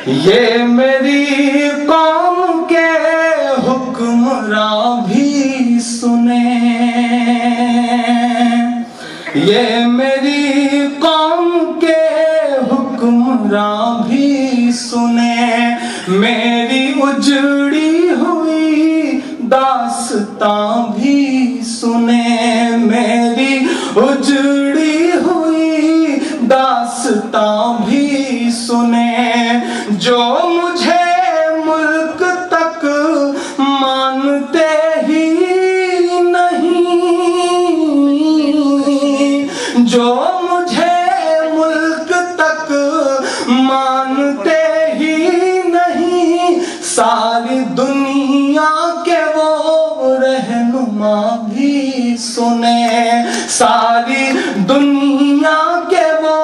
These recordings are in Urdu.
یہ میری قوم کے حکمراں بھی سنیں، یہ میری قوم کے حکمراں بھی سنیں، میری اجڑی ہوئی داستان بھی سنیں، میری اجڑی ہوئی داستان بھی سنیں، جو مجھے ملک تک مانتے ہی نہیں، جو مجھے ملک تک مانتے ہی نہیں، ساری دنیا کے وہ رہنما بھی سنیں، ساری دنیا کے وہ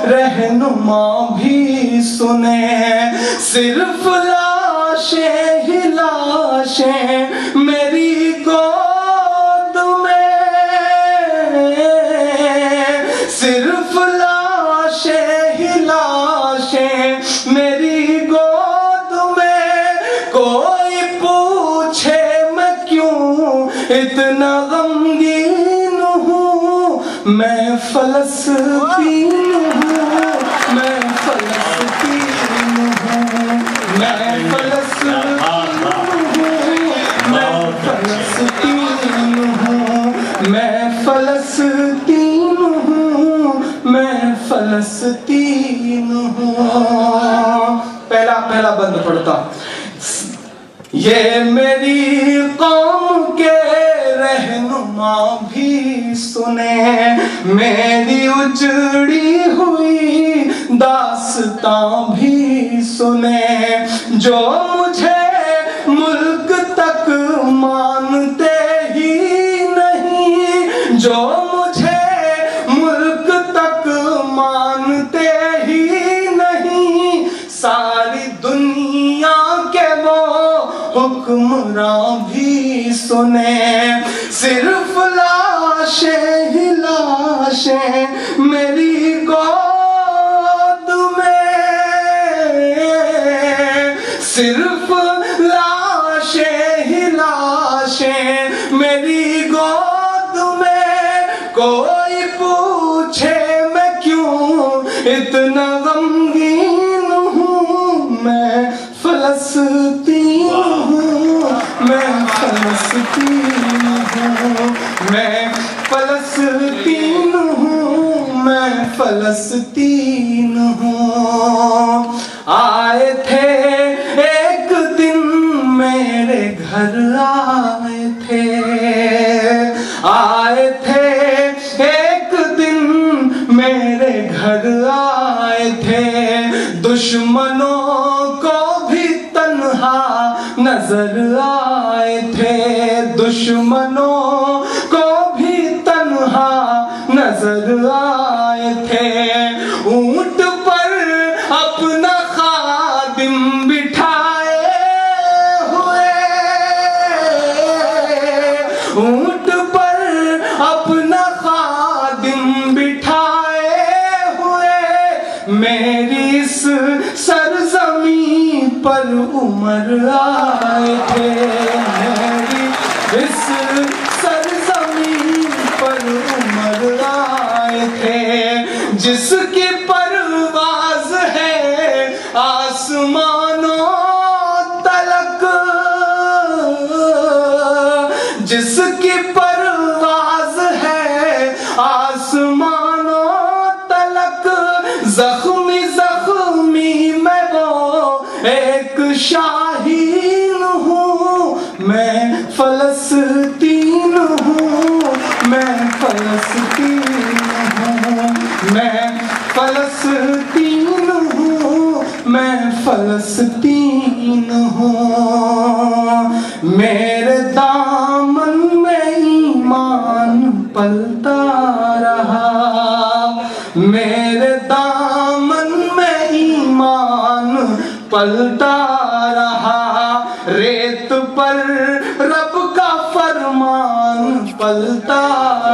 رہنما بھی سنیں، صرف لاشیں ہی لاشیں میری گود میں، صرف لاشیں ہی لاشیں میری گود میں، کوئی پوچھے میں کیوں اتنا غمگین ہوں، میں فلسطین ہوں، میں فلسطین ہوں، میں فلسطین ہوں، میں فلسطین ہوں، میں فلسطین ہوں، میں فلسطین ہوں۔ پہلا بند پڑھتا، یہ میری قوم کے رہنما بھی سنیں، میری اجڑی ہوئی داستان بھی سنیں، جو مجھے ملک تک مانتے ہی نہیں، جو مجھے ملک تک مانتے ہی نہیں، ساری دنیا کے وہ حکمراں بھی سنیں، صرف لاشیں ہی لاشیں میری گود میں، صرف لاشیں ہی لاشیں میری گود میں، کوئی پوچھے میں کیوں اتنا غمگین ہوں، میں فلسطین ہوں، میں فلسطین ہوں، میں فلسطین ہوں، میں فلسطین ہوں۔ آئے تھے ایک دن میرے گھر، آئے تھے، آئے تھے ایک دن میرے گھر، آئے تھے، دشمنوں کو بھی تنہا نظر آئے تھے، دشمنوں کو بھی تنہا نظر آئے تھے، اونٹ پر اپنا خادم بٹھائے ہوئے، اونٹ پر اپنا خادم بٹھائے ہوئے، میری اس سرزمین پر عمر آئے تھے، میری اس سرزمین پر عمر آئے تھے، جس کی پرواز ہے آسمانوں تلک، جس کی پرواز ہے آسمانوں تلک، زخمی زخمی میں وہ ایک شاہین ہوں، میں فلسطین ہوں، میں فلسطین ہوں، میں فلسطین ہوں، میں فلسطین ہوں، میرے دامن میں ایمان پلتا رہا، میرے دامن میں ایمان پلتا رہا، ریت پر رب کا فرمان پلتا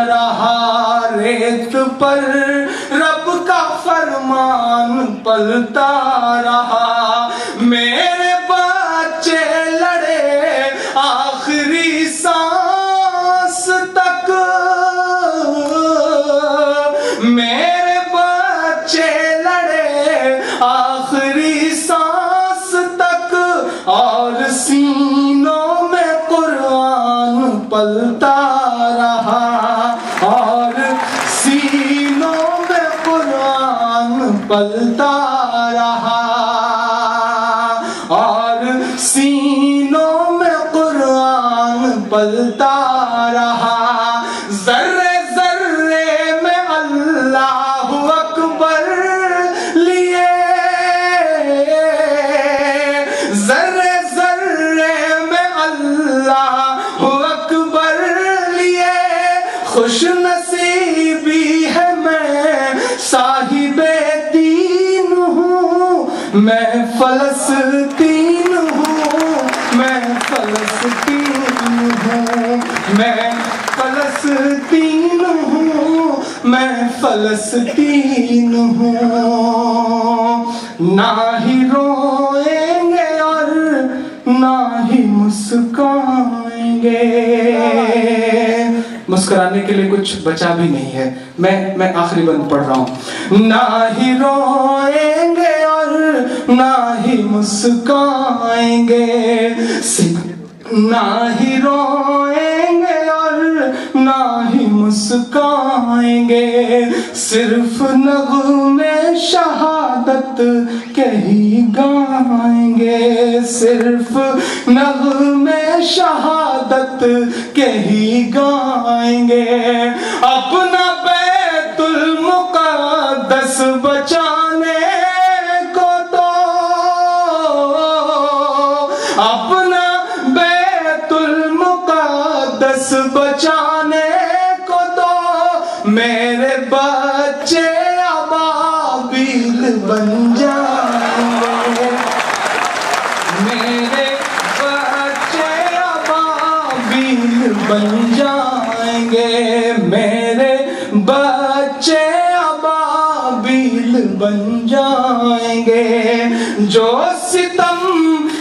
رہا، ریت پر رب کا فرمان پلتا رہا، میرے بچے لڑے آخری سانس تک، میرے بچے لڑے آخری سانس تک، اور سینوں میں قرآن پلتا رہا، اور سینوں میں قرآن پلتا رہا، اور سینوں میں قرآن پلتا رہا۔ ذرے ذرے میں اللہ اکبر لیے، ذرے ذرے میں اللہ اکبر لیے، خوش نصیبی ہے میں صاحب دین ہوں، میں فلسطین ہوں، میں فلسطین ہوں، میں فلسطین ہوں، میں فلسطین ہوں۔ نہ ہی روئیں گے اور نہ ہی مسکرائیں گے۔ مسکرانے کے لیے کچھ بچا بھی نہیں ہے، میں آخری بند پڑھ رہا ہوں۔ نہ ہی روئیں گے اور نہ ہی مسکرائیں گے، نہ ہی روئیں گے اور نہ ہی مسکرائیں گے، صرف نغمے شہادت کے ہی گائیں گے، صرف نغمے شہادت کے ہی گائیں گے۔ اپنا بیت المقدس بچانے کو تو، اپنا بیت المقدس بچانے کو تو، میرے بچے ابابیل بن جائیں گے، میرے بچے ابابیل بن جائیں گے، میرے بچے ابابیل بن جائیں گے۔ جو ستم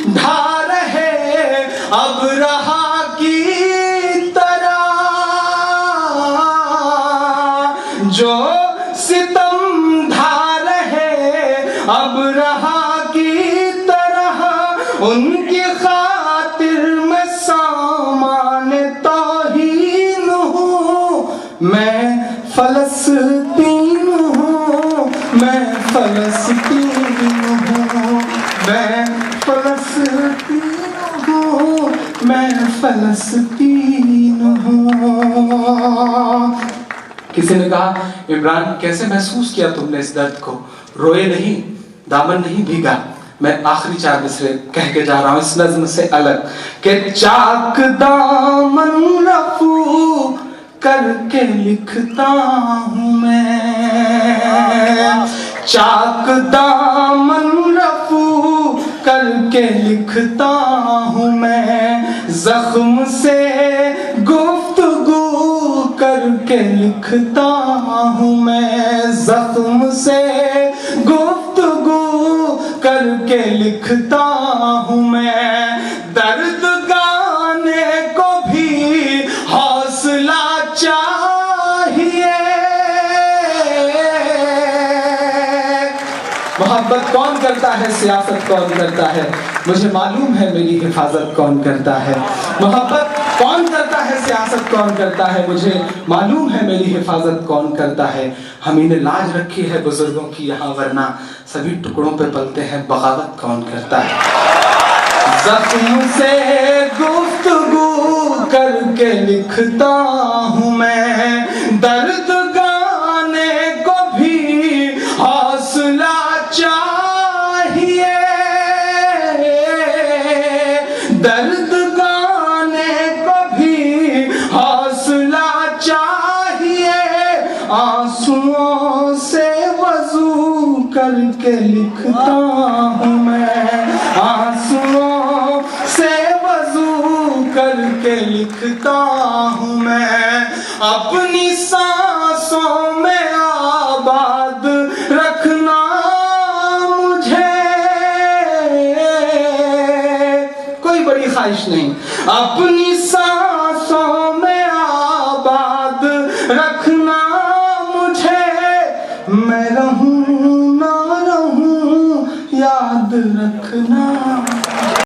ڈھا رہے اب رہا کی طرح، جو ستم ڈھا رہے اب رہا کی طرح، ان کی خاطر میں سامان توہین ہوں، میں فلسطین ہوں، میں فلسطین ہوں، میں فلسطین ہوں، میں فلسطین ہوں۔ کسی نے کہا عمران کیسے محسوس کیا تم نے اس درد کو؟ روئے نہیں، دامن نہیں بھیگا۔ میں آخری 4 مصرے کہہ کے جا رہا ہوں اس نظم سے الگ، کہ چاک دامن رفو کر کے لکھتا ہوں میں، چاک دامن رفو کر کے لکھتا ہوں میں، زخم سے گفتگو کر کے لکھتا ہوں میں، زخم سے گفتگو کر کے لکھتا ہوں میں، درد گانے کو بھی حوصلہ چاہیے۔ محبت کون کرتا ہے، سیاست کون کرتا ہے، مجھے معلوم ہے میری حفاظت کون کرتا ہے۔ محبت کون کرتا ہے، سیاست کون کرتا ہے، مجھے معلوم ہے میری حفاظت کون کرتا ہے۔ ہم نے لاج رکھی ہے بزرگوں کی یہاں، ورنہ سبھی ٹکڑوں پہ پلتے ہیں، بغاوت کون کرتا ہے۔ زخم سے گفتگو کر کے لکھتا ہوں میں، درد گانے کو بھی حوصلہ چاہیے، درد گانے کو بھی حوصلہ چاہیے، آنسوؤں سے وضو کر کے لکھتا ہوں میں، آنسوؤں سے وضو کر کے لکھتا ہوں میں، اپنی سانسوں میں آباد رکھنا مجھے، خواہش نہیں. اپنی سانسوں میں آباد رکھنا مجھے, میں رہوں نہ رہوں یاد رکھنا.